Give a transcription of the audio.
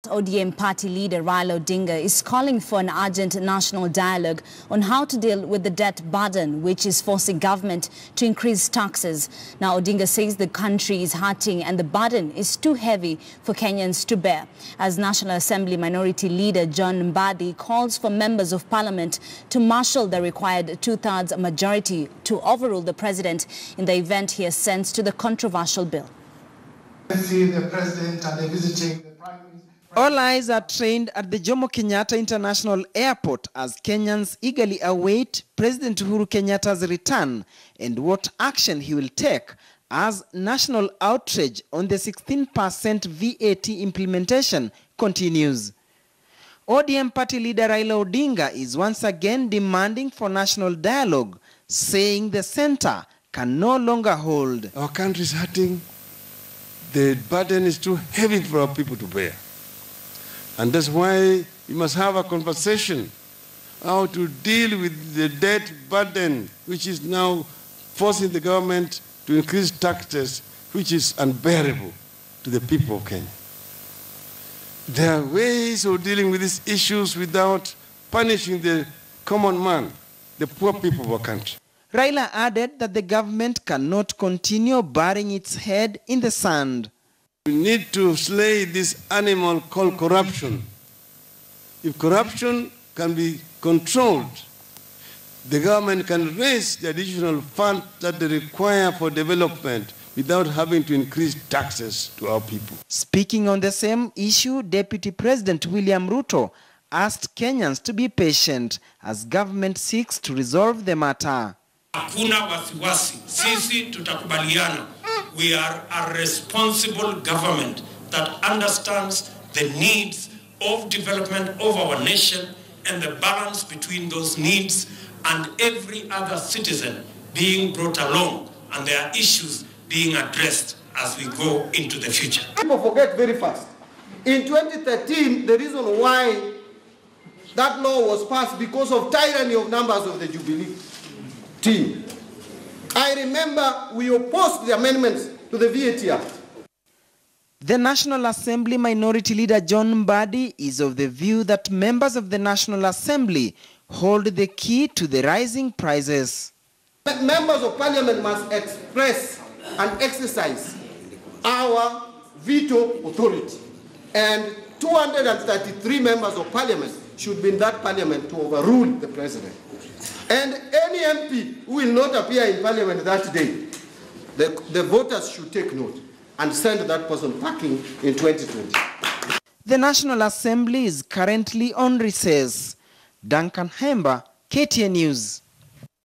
ODM Party leader Raila Odinga is calling for an urgent national dialogue on how to deal with the debt burden, which is forcing government to increase taxes. Now, Odinga says the country is hurting and the burden is too heavy for Kenyans to bear. As National Assembly Minority Leader John Mbadi calls for members of parliament to marshal the required two-thirds majority to overrule the president in the event he assents to the controversial bill. See the president and they're visiting the prime minister. All eyes are trained at the Jomo Kenyatta International Airport as Kenyans eagerly await President Uhuru Kenyatta's return and what action he will take as national outrage on the 16% VAT implementation continues. ODM Party leader Raila Odinga is once again demanding for national dialogue, saying the center can no longer hold. Our country is hurting. The burden is too heavy for our people to bear. And that's why we must have a conversation how to deal with the debt burden, which is now forcing the government to increase taxes, which is unbearable to the people of Kenya. There are ways of dealing with these issues without punishing the common man, the poor people of our country. Raila added that the government cannot continue burying its head in the sand. We need to slay this animal called corruption. If corruption can be controlled, the government can raise the additional funds that they require for development without having to increase taxes to our people. Speaking on the same issue, Deputy President William Ruto asked Kenyans to be patient as government seeks to resolve the matter. Hakuna wasiwasi, sisi tutakubaliana. We are a responsible government that understands the needs of development of our nation and the balance between those needs and every other citizen being brought along and their issues being addressed as we go into the future. People forget very fast. In 2013, the reason why that law was passed because of tyranny of numbers of the Jubilee team. I remember we opposed the amendments to the VAT Act. The National Assembly Minority Leader John Mbadi is of the view that members of the National Assembly hold the key to the rising prices. Members of Parliament must express and exercise our veto authority. And 233 members of Parliament should be in that Parliament to overrule the President. And any MP who will not appear in Parliament that day, the voters should take note and send that person packing in 2020. The National Assembly is currently on recess. Duncan Hemba, KTN News.